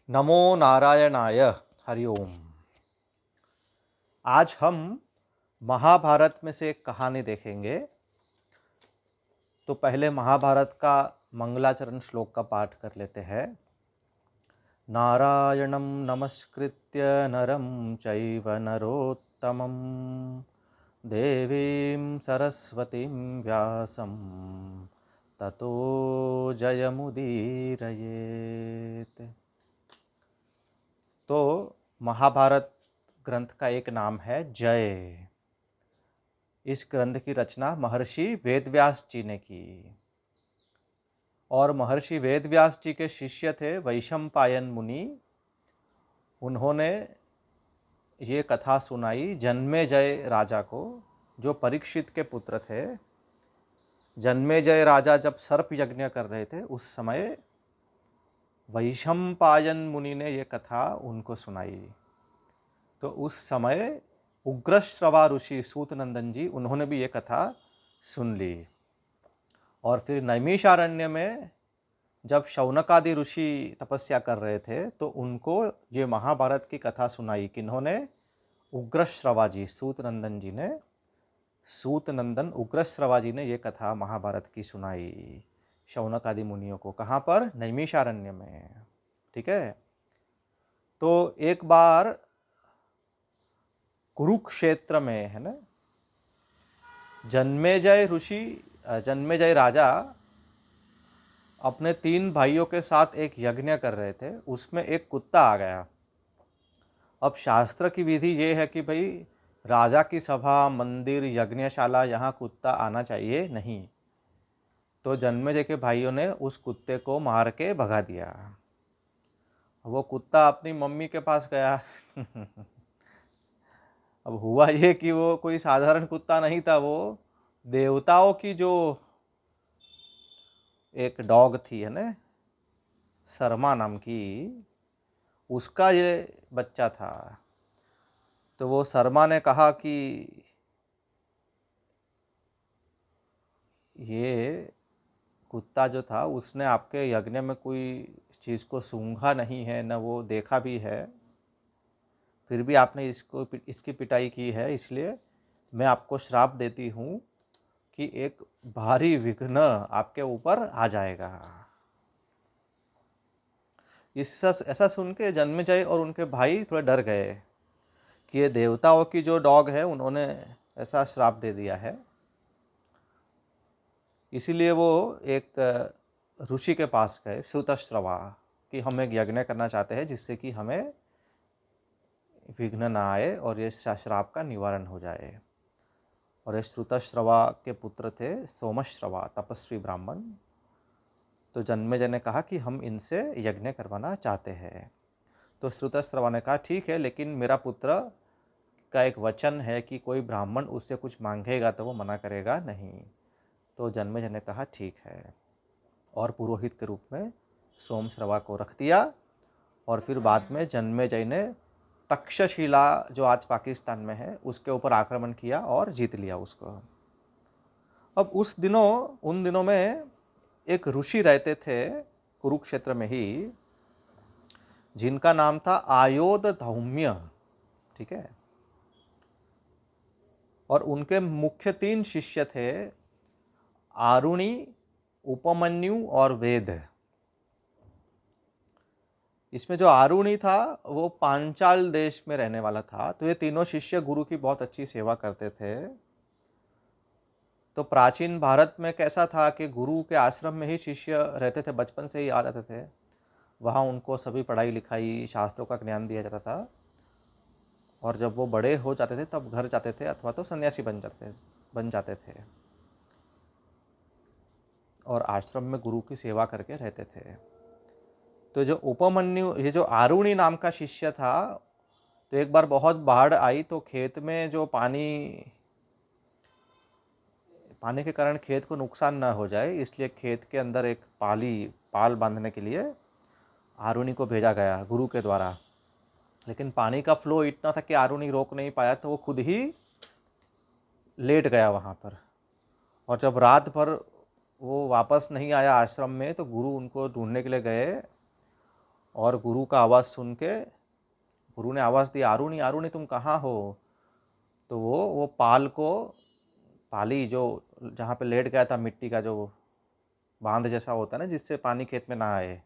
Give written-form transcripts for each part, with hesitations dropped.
नमो नारायणाय। हरि ओम। आज हम महाभारत में से एक कहानी देखेंगे। तो पहले महाभारत का मंगलाचरण श्लोक का पाठ कर लेते हैं। नारायणं नमस्कृत्य नरं चैव नरोत्तमं देवीं सरस्वतीं व्यासं ततो जयमुदीरयेत्। तो महाभारत ग्रंथ का एक नाम है जय। इस ग्रंथ की रचना महर्षि वेदव्यास जी ने की और महर्षि वेदव्यास जी के शिष्य थे वैशंपायन मुनि। उन्होंने ये कथा सुनाई जन्मेजय राजा को, जो परीक्षित के पुत्र थे। जन्मेजय राजा जब सर्प यज्ञ कर रहे थे उस समय वैशंपायन मुनि ने ये कथा उनको सुनाई। तो उस समय उग्रश्रवा ऋषि सूत नंदन जी, उन्होंने भी ये कथा सुन ली। और फिर नैमिषारण्य में जब शौनकादि ऋषि तपस्या कर रहे थे तो उनको ये महाभारत की कथा सुनाई। किन्होंने? उग्रश्रवा जी, सूत नंदन जी ने, सूत नंदन उग्रश्रवा जी ने ये कथा महाभारत की सुनाई शौनकादि मुनियों को। कहाँ पर? नैमिषारण्य में। ठीक है। तो एक बार कुरुक्षेत्र में, है ना, जन्मेजय राजा अपने 3 भाइयों के साथ एक यज्ञ कर रहे थे। उसमें एक कुत्ता आ गया। अब शास्त्र की विधि ये है कि भाई राजा की सभा, मंदिर, यज्ञशाला, यहाँ कुत्ता आना चाहिए नहीं। तो जन्मेजय के भाइयों ने उस कुत्ते को मार के भगा दिया। वो कुत्ता अपनी मम्मी के पास गया। अब हुआ ये कि वो कोई साधारण कुत्ता नहीं था, वो देवताओं की जो एक डॉग थी, है ना, शर्मा नाम की, उसका ये बच्चा था। तो वो शर्मा ने कहा कि ये कुत्ता जो था उसने आपके यज्ञ में कोई चीज़ को सूंघा नहीं है, न वो देखा भी है, फिर भी आपने इसकी पिटाई की है, इसलिए मैं आपको श्राप देती हूँ कि एक भारी विघ्न आपके ऊपर आ जाएगा। ऐसा सुन के जन्मेजय और उनके भाई थोड़े डर गए कि ये देवताओं की जो डॉग है उन्होंने ऐसा श्राप दे दिया है। इसीलिए वो एक ऋषि के पास गए, श्रुतश्रवा, कि हम एक यज्ञ करना चाहते हैं जिससे कि हमें विघ्न ना आए और ये श्राप का निवारण हो जाए। और ये श्रुतश्रवा के पुत्र थे सोमश्रवा, तपस्वी ब्राह्मण। तो जन्मेजय ने कहा कि हम इनसे यज्ञ करवाना चाहते हैं। तो श्रुतश्रवा ने कहा ठीक है, लेकिन मेरा पुत्र का एक वचन है कि कोई ब्राह्मण उससे कुछ मांगेगा तो वो मना करेगा नहीं। तो जन्मेजय ने कहा ठीक है, और पुरोहित के रूप में सोमश्रवा को रख दिया। और फिर बाद में जन्मेजय ने तक्षशिला, जो आज पाकिस्तान में है, उसके ऊपर आक्रमण किया और जीत लिया उसको। अब उन दिनों में एक ऋषि रहते थे कुरुक्षेत्र में ही, जिनका नाम था आयोध धौम्य। ठीक है। और उनके मुख्य 3 शिष्य थे, आरुणि, उपमन्यु और वेद। इसमें जो आरुणि था वो पांचाल देश में रहने वाला था। तो ये तीनों शिष्य गुरु की बहुत अच्छी सेवा करते थे। तो प्राचीन भारत में कैसा था कि गुरु के आश्रम में ही शिष्य रहते थे, बचपन से ही आ जाते थे। वहाँ उनको सभी पढ़ाई लिखाई, शास्त्रों का ज्ञान दिया जाता था। और जब वो बड़े हो जाते थे तब घर जाते थे अथवा तो सन्यासी बन जाते थे और आश्रम में गुरु की सेवा करके रहते थे। तो जो उपमन्यु, ये जो आरुणि नाम का शिष्य था, तो एक बार बहुत बाढ़ आई तो खेत में जो पानी के कारण खेत को नुकसान ना हो जाए, इसलिए खेत के अंदर एक पाल बांधने के लिए आरुणि को भेजा गया गुरु के द्वारा। लेकिन पानी का फ्लो इतना था कि आरुणि रोक नहीं पाया, तो वो खुद ही लेट गया वहाँ पर। और जब रात भर वो वापस नहीं आया आश्रम में, तो गुरु उनको ढूंढने के लिए गए और गुरु का आवाज़ सुन के गुरु ने आवाज़ दी, आरुणि आरुणि तुम कहाँ हो? तो वो पाली जो जहाँ पे लेट गया था, मिट्टी का जो बांध जैसा होता है ना जिससे पानी खेत में ना आए,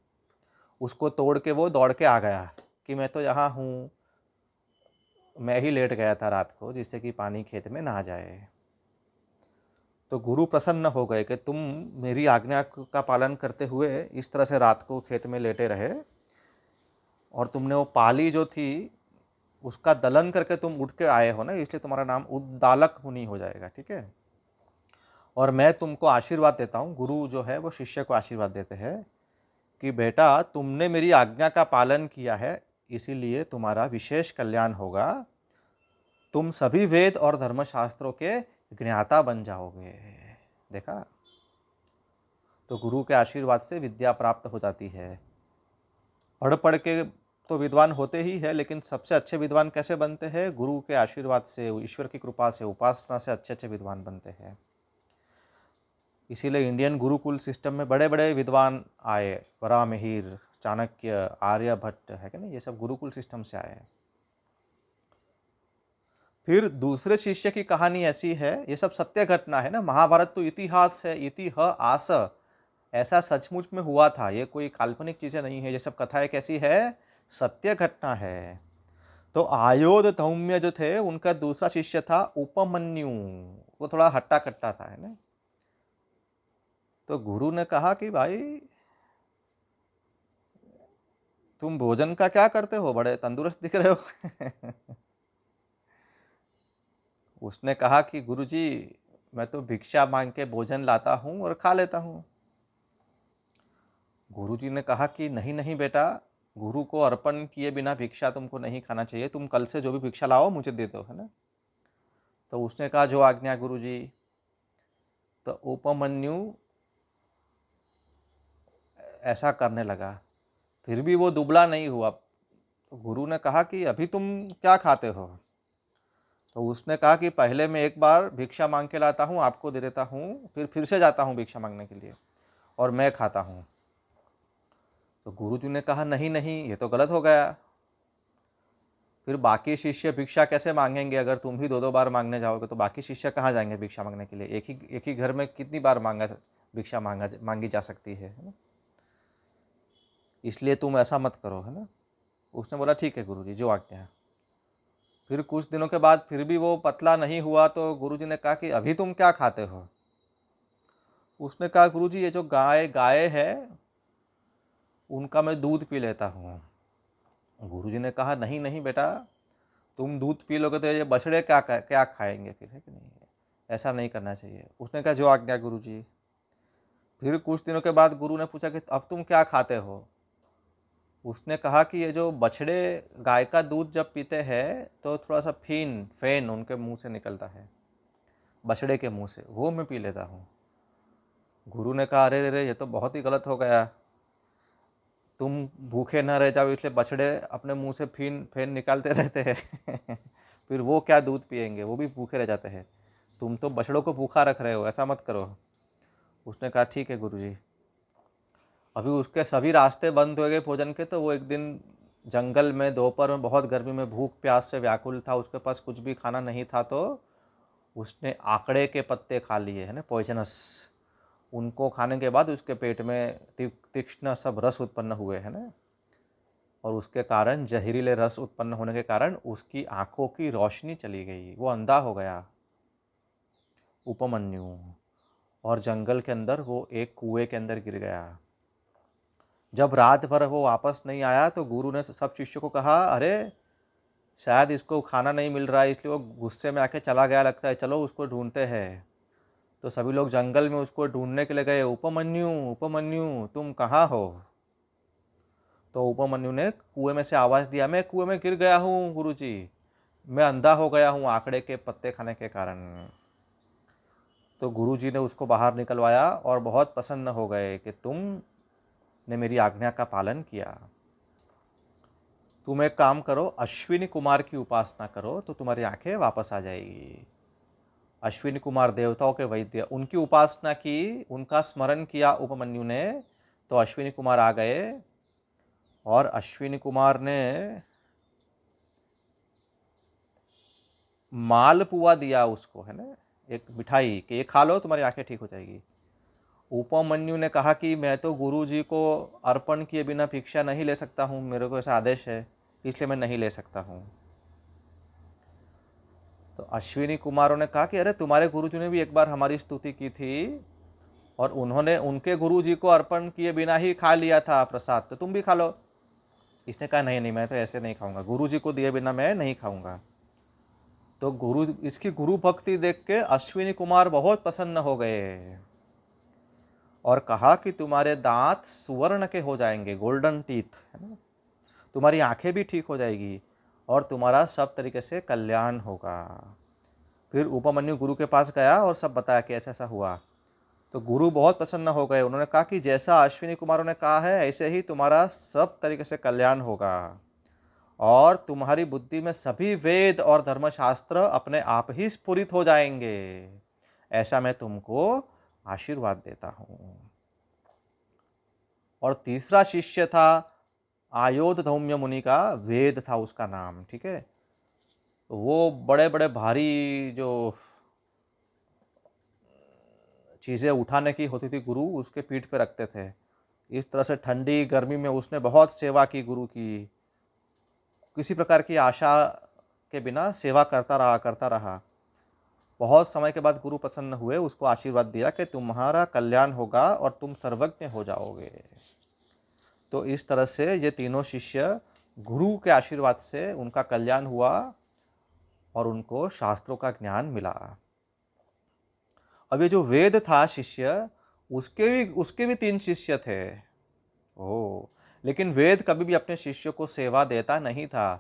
उसको तोड़ के वो दौड़ के आ गया कि मैं तो यहाँ हूँ, मैं ही लेट गया था रात को जिससे कि पानी खेत में ना जाए। तो गुरु प्रसन्न हो गए कि तुम मेरी आज्ञा का पालन करते हुए इस तरह से रात को खेत में लेटे रहे, और तुमने वो पाली जो थी उसका दलन करके तुम उठ के आए हो ना, इसलिए तुम्हारा नाम उद्दालक मुनि हो जाएगा, ठीक है। और मैं तुमको आशीर्वाद देता हूँ, गुरु जो है वो शिष्य को आशीर्वाद देते हैं कि बेटा तुमने मेरी आज्ञा का पालन किया है, इसीलिए तुम्हारा विशेष कल्याण होगा, तुम सभी वेद और धर्मशास्त्रों के ज्ञाता बन जाओगे। देखा, तो गुरु के आशीर्वाद से विद्या प्राप्त हो जाती है। पढ़ पढ़ के तो विद्वान होते ही है, लेकिन सबसे अच्छे विद्वान कैसे बनते हैं? गुरु के आशीर्वाद से, ईश्वर की कृपा से, उपासना से अच्छे अच्छे विद्वान बनते हैं। इसीलिए इंडियन गुरुकुल सिस्टम में बड़े बड़े विद्वान आए, वराहमिहिर, चाणक्य, आर्यभट्ट, है कि नहीं, ये सब गुरुकुल सिस्टम से आए हैं। फिर दूसरे शिष्य की कहानी ऐसी है, ये सब सत्य घटना है ना, महाभारत तो इतिहास है, इतिहास ऐसा सचमुच में हुआ था, ये कोई काल्पनिक चीजें नहीं है, ये सब कथाएं कैसी है, सत्य घटना है। तो आयोध धौम्य जो थे उनका दूसरा शिष्य था उपमन्यु, वो थोड़ा हट्टा कट्टा था, है ना। तो गुरु ने कहा कि भाई तुम भोजन का क्या करते हो, बड़े तंदुरुस्त दिख रहे हो। उसने कहा कि गुरुजी मैं तो भिक्षा मांग के भोजन लाता हूँ और खा लेता हूँ। गुरुजी ने कहा कि नहीं नहीं बेटा, गुरु को अर्पण किए बिना भिक्षा तुमको नहीं खाना चाहिए, तुम कल से जो भी भिक्षा लाओ मुझे दे दो, है ना। तो उसने कहा जो आज्ञा गुरुजी। तो उपमन्यु ऐसा करने लगा, फिर भी वो दुबला नहीं हुआ। तो गुरु ने कहा कि अभी तुम क्या खाते हो? तो उसने कहा कि पहले मैं एक बार भिक्षा मांग के लाता हूँ, आपको दे देता हूँ, फिर से जाता हूँ भिक्षा मांगने के लिए और मैं खाता हूँ। तो गुरुजी ने कहा नहीं नहीं, ये तो गलत हो गया, फिर बाकी शिष्य भिक्षा कैसे मांगेंगे? अगर तुम ही दो दो बार मांगने जाओगे तो बाकी शिष्य कहाँ जाएंगे भिक्षा मांगने के लिए? एक ही घर में कितनी बार भिक्षा मांगी जा सकती है ना। इसलिए तुम ऐसा मत करो, है ना। उसने बोला ठीक है गुरुजी, जो आज्ञा है। फिर कुछ दिनों के बाद फिर भी वो पतला नहीं हुआ, तो गुरुजी ने कहा कि अभी तुम क्या खाते हो? उसने कहा गुरुजी ये जो गाय गाय है उनका मैं दूध पी लेता हूँ। गुरुजी ने कहा नहीं नहीं बेटा, तुम दूध पी लोगे तो ये बछड़े क्या क्या खाएंगे फिर, है कि नहीं, ऐसा नहीं करना चाहिए। उसने कहा जो आज्ञा गुरुजी। फिर कुछ दिनों के बाद गुरु ने पूछा कि अब तुम क्या खाते हो? उसने कहा कि ये जो बछड़े गाय का दूध जब पीते हैं तो थोड़ा सा फेन उनके मुंह से निकलता है, बछड़े के मुंह से, वो मैं पी लेता हूँ। गुरु ने कहा अरे अरे ये तो बहुत ही गलत हो गया, तुम भूखे ना रह जाओ इसलिए बछड़े अपने मुंह से फेन निकालते रहते हैं। फिर वो क्या दूध पिएंगे, वो भी भूखे रह जाते हैं, तुम तो बछड़ों को भूखा रख रहे हो, ऐसा मत करो। उसने कहा ठीक है गुरुजी। अभी उसके सभी रास्ते बंद हो गए भोजन के, तो वो एक दिन जंगल में दोपहर में बहुत गर्मी में भूख प्यास से व्याकुल था, उसके पास कुछ भी खाना नहीं था, तो उसने आकड़े के पत्ते खा लिए, है ना, पॉइजनस। उनको खाने के बाद उसके पेट में तीक्ष्ण सब रस उत्पन्न हुए, है ना, और उसके कारण जहरीले रस उत्पन्न होने के कारण उसकी आंखों की रोशनी चली गई, वो अंधा हो गया उपमन्यु, और जंगल के अंदर वो एक कुएं के अंदर गिर गया। जब रात भर वो वापस नहीं आया तो गुरु ने सब शिष्यों को कहा अरे शायद इसको खाना नहीं मिल रहा है, इसलिए वो गुस्से में आके चला गया लगता है, चलो उसको ढूंढते हैं। तो सभी लोग जंगल में उसको ढूंढने के लिए गए, उपमन्यु उपमन्यु तुम कहाँ हो? तो उपमन्यु ने कुएं में से आवाज़ दिया, मैं कुएं में गिर गया हूँ गुरुजी, मैं अंधा हो गया हूँ आंकड़े के पत्ते खाने के कारण। तो गुरुजी ने उसको बाहर निकलवाया और बहुत प्रसन्न हो गए कि तुमने मेरी आज्ञा का पालन किया। तुम एक काम करो, अश्विनी कुमार की उपासना करो तो तुम्हारी आंखें वापस आ जाएगी। अश्विनी कुमार देवताओं के वैद्य, उनकी उपासना की, उनका स्मरण किया उपमन्यु ने, तो अश्विनी कुमार आ गए और अश्विनी कुमार ने मालपुआ दिया उसको, है ना, एक मिठाई कि ये खा लो तुम्हारी आंखें ठीक हो जाएगी। उपमन्यु ने कहा कि मैं तो गुरु जी को अर्पण किए बिना भिक्षा नहीं ले सकता हूँ, मेरे को ऐसा आदेश है, इसलिए मैं नहीं ले सकता हूँ। तो अश्विनी कुमारों ने कहा कि अरे तुम्हारे गुरुजी ने भी एक बार हमारी स्तुति की थी और उन्होंने उनके गुरुजी को अर्पण किए बिना ही खा लिया था प्रसाद, तो तुम भी खा लो। इसने कहा नहीं नहीं, मैं तो ऐसे नहीं खाऊंगा, गुरुजी को दिए बिना मैं नहीं खाऊंगा। तो इसकी गुरु भक्ति देख के अश्विनी कुमार बहुत प्रसन्न हो गए और कहा कि तुम्हारे दांत सुवर्ण के हो जाएंगे, गोल्डन टीथ, है ना, तुम्हारी आंखें भी ठीक हो जाएगी और तुम्हारा सब तरीके से कल्याण होगा। फिर उपमन्यु गुरु के पास गया और सब बताया कि ऐसा ऐसा हुआ। तो गुरु बहुत प्रसन्न हो गए, उन्होंने कहा कि जैसा अश्विनी कुमारों ने कहा है ऐसे ही तुम्हारा सब तरीके से कल्याण होगा और तुम्हारी बुद्धि में सभी वेद और धर्मशास्त्र अपने आप ही स्फुरित हो जाएंगे, ऐसा मैं तुमको आशीर्वाद देता हूँ। और तीसरा शिष्य था आयोध धौम्य मुनि का, वेद था उसका नाम, ठीक है। वो बड़े बड़े भारी जो चीज़ें उठाने की होती थी गुरु उसके पीठ पे रखते थे। इस तरह से ठंडी गर्मी में उसने बहुत सेवा की गुरु की, किसी प्रकार की आशा के बिना सेवा करता रहा। बहुत समय के बाद गुरु प्रसन्न हुए, उसको आशीर्वाद दिया कि तुम्हारा कल्याण होगा और तुम सर्वज्ञ हो जाओगे। तो इस तरह से ये तीनों शिष्य गुरु के आशीर्वाद से उनका कल्याण हुआ और उनको शास्त्रों का ज्ञान मिला। अब ये जो वेद था शिष्य, उसके भी 3 शिष्य थे। ओ, लेकिन वेद कभी भी अपने शिष्य को सेवा देता नहीं था,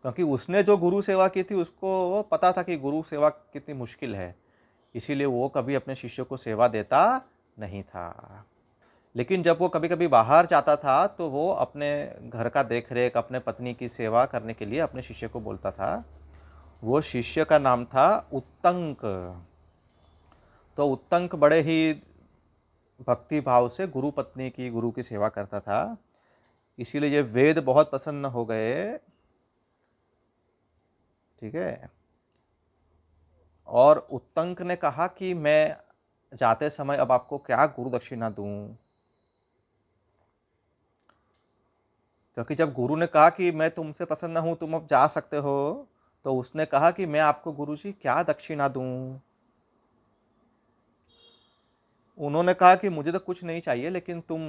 क्योंकि उसने जो गुरु सेवा की थी उसको पता था कि गुरु सेवा कितनी मुश्किल है, इसीलिए वो कभी अपने शिष्य को सेवा देता नहीं था। लेकिन जब वो कभी कभी बाहर जाता था तो वो अपने घर का देख रेख, अपने पत्नी की सेवा करने के लिए अपने शिष्य को बोलता था। वो शिष्य का नाम था उत्तंक। तो उत्तंक बड़े ही भक्ति भाव से गुरु पत्नी की, गुरु की सेवा करता था, इसीलिए ये वेद बहुत प्रसन्न हो गए, ठीक है। और उत्तंक ने कहा कि मैं जाते समय अब आपको क्या गुरु दक्षिणा दूं, क्योंकि जब गुरु ने कहा कि मैं तुमसे प्रसन्न हूं, तुम अब जा सकते हो, तो उसने कहा कि मैं आपको गुरुजी क्या दक्षिणा दूं। उन्होंने कहा कि मुझे तो कुछ नहीं चाहिए, लेकिन तुम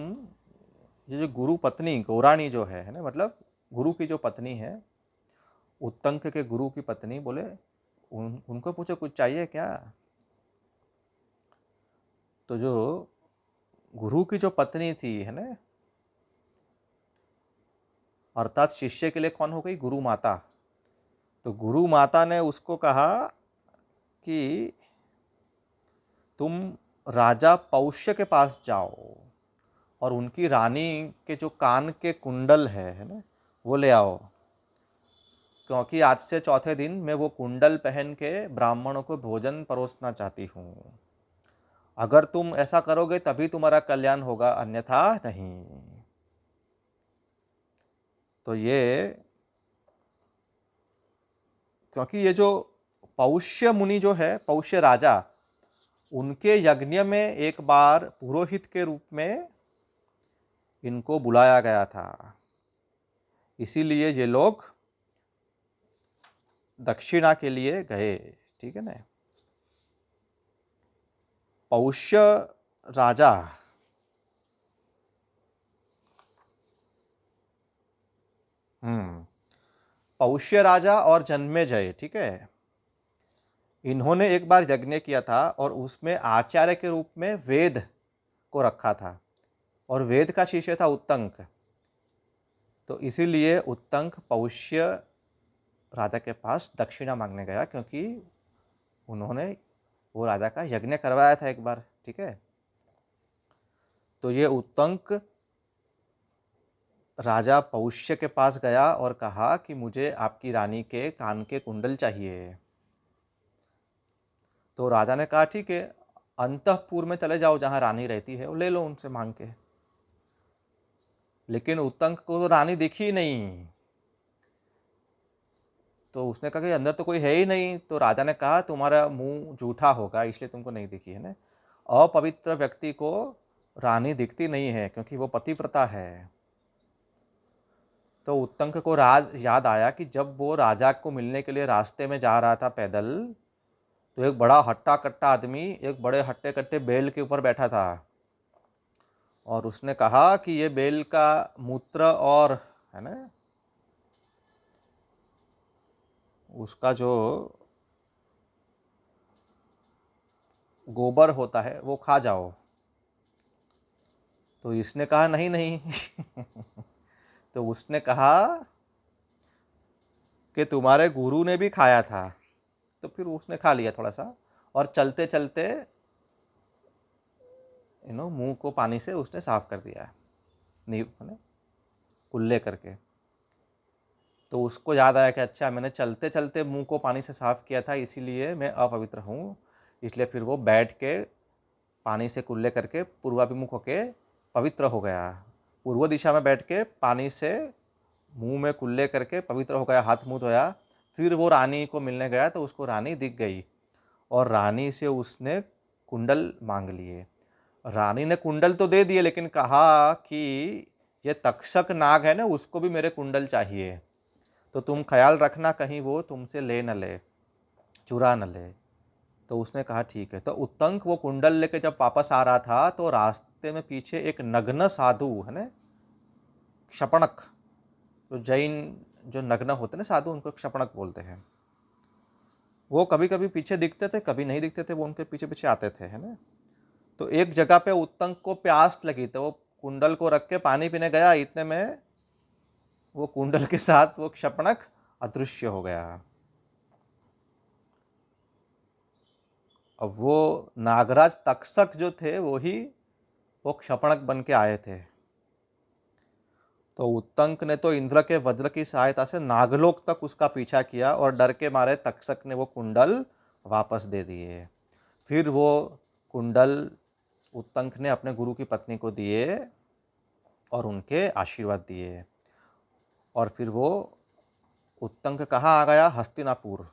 ये जो गुरु पत्नी गौराणी जो है ना, मतलब गुरु की जो पत्नी है, उत्तंक के गुरु की पत्नी, बोले उनको पूछो कुछ चाहिए क्या। तो जो गुरु की जो पत्नी थी, है ना, अर्थात शिष्य के लिए कौन हो गई, गुरु माता। तो गुरु माता ने उसको कहा कि तुम राजा पौष्य के पास जाओ और उनकी रानी के जो कान के कुंडल है ना, वो ले आओ, क्योंकि आज से चौथे दिन मैं वो कुंडल पहन के ब्राह्मणों को भोजन परोसना चाहती हूँ। अगर तुम ऐसा करोगे तभी तुम्हारा कल्याण होगा, अन्यथा नहीं। तो ये, क्योंकि ये जो पौष्य मुनि जो है, पौष्य राजा, उनके यज्ञ में एक बार पुरोहित के रूप में इनको बुलाया गया था, इसीलिए ये लोग दक्षिणा के लिए गए, ठीक है ना। पौष्य राजा, हम्म, पौष्य राजा और जन्मेजय, ठीक है, इन्होंने एक बार यज्ञ किया था और उसमें आचार्य के रूप में वेद को रखा था और वेद का शिष्य था उत्तंक। तो इसीलिए उत्तंक पौष्य राजा के पास दक्षिणा मांगने गया, क्योंकि उन्होंने वो राजा का यज्ञ करवाया था एक बार, ठीक है। तो ये उत्तंक राजा पौष्य के पास गया और कहा कि मुझे आपकी रानी के कान के कुंडल चाहिए। तो राजा ने कहा ठीक है, अंतःपुर में चले जाओ जहाँ रानी रहती है, वो ले लो उनसे मांग के। लेकिन उत्तंक को तो रानी दिखी नहीं। तो उसने कहा कि अंदर तो कोई है ही नहीं। तो राजा ने कहा तुम्हारा मुंह झूठा होगा, इसलिए तुमको नहीं दिखी है ना। अपवित्र व्यक्ति को रानी दिखती नहीं है क्योंकि वो पतिव्रता है। तो उत्तंक को राज याद आया कि जब वो राजा को मिलने के लिए रास्ते में जा रहा था पैदल, तो एक बड़ा हट्टा कट्टा आदमी एक बड़े हट्टे कट्टे बैल के ऊपर बैठा था, और उसने कहा कि ये बैल का मूत्र और है ना उसका जो गोबर होता है वो खा जाओ। तो इसने कहा नहीं नहीं तो उसने कहा कि तुम्हारे गुरु ने भी खाया था। तो फिर उसने खा लिया थोड़ा सा, और चलते चलते मुंह को पानी से उसने साफ कर दिया, नींव है ना, कुल्ले करके। तो उसको याद आया कि अच्छा मैंने चलते चलते मुंह को पानी से साफ किया था, इसीलिए मैं अपवित्र हूँ। इसलिए फिर वो बैठ के पानी से कुल्ले करके पूर्वाभिमुख होके पवित्र हो गया। पूर्व दिशा में बैठ के पानी से मुंह में कुल्ले करके पवित्र हो गया, हाथ मुंह धोया। फिर वो रानी को मिलने गया तो उसको रानी दिख गई, और रानी से उसने कुंडल मांग लिए। रानी ने कुंडल तो दे दिए, लेकिन कहा कि ये तक्षक नाग है ना, उसको भी मेरे कुंडल चाहिए, तो तुम ख्याल रखना कहीं वो तुमसे ले न ले, चुरा न ले। तो उसने कहा ठीक है। तो उत्तंक वो कुंडल लेके जब वापस आ रहा था तो रास्ते में पीछे एक नग्न साधु है ना, क्षपणक, जो जैन जो नग्न होते ना साधु, उनको क्षपणक बोलते हैं। वो कभी कभी पीछे दिखते थे, कभी नहीं दिखते थे, वो उनके पीछे पीछे आते थे है ना। तो एक जगह पे उत्तंक को प्यास लगी, तो वो कुंडल को रख के पानी पीने गया, इतने में वो कुंडल के साथ वो क्षपणक अदृश्य हो गया। अब वो नागराज तक्षक जो थे वो क्षपणक बन के आए थे। तो उत्तंक ने तो इंद्र के वज्र की सहायता से नागलोक तक उसका पीछा किया, और डर के मारे तक्षक ने वो कुंडल वापस दे दिए। फिर वो कुंडल उत्तंक ने अपने गुरु की पत्नी को दिए और उनके आशीर्वाद दिए। और फिर वो उत्तंक कहाँ आ गया? हस्तिनापुर।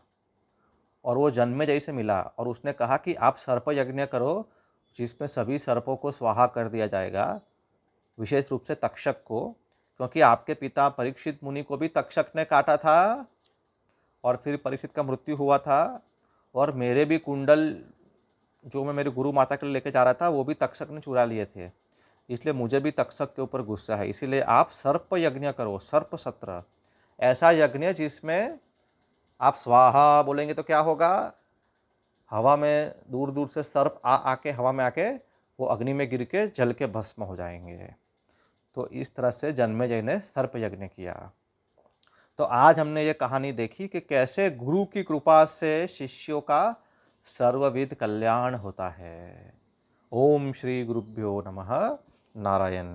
और वो जन्मेजय से मिला, और उसने कहा कि आप सर्प यज्ञ करो जिसमें सभी सर्पों को स्वाहा कर दिया जाएगा, विशेष रूप से तक्षक को, क्योंकि आपके पिता परीक्षित मुनि को भी तक्षक ने काटा था, और फिर परीक्षित का मृत्यु हुआ था। और मेरे भी कुंडल जो मैं मेरे गुरु माता के लिए लेके जा रहा था वो भी तक्षक ने चुरा लिए थे, इसलिए मुझे भी तक्षक के ऊपर गुस्सा है। इसीलिए आप सर्प यज्ञ करो, सर्प सत्र, ऐसा यज्ञ जिसमें आप स्वाहा बोलेंगे तो क्या होगा? हवा में दूर दूर से सर्प आके हवा में आके वो अग्नि में गिर के जल के भस्म हो जाएंगे। तो इस तरह से जन्मेजय ने सर्प यज्ञ किया। तो आज हमने ये कहानी देखी कि कैसे गुरु की कृपा से शिष्यों का सर्वविध कल्याण होता है। ओम श्री गुरुभ्यो नमः। नारायण।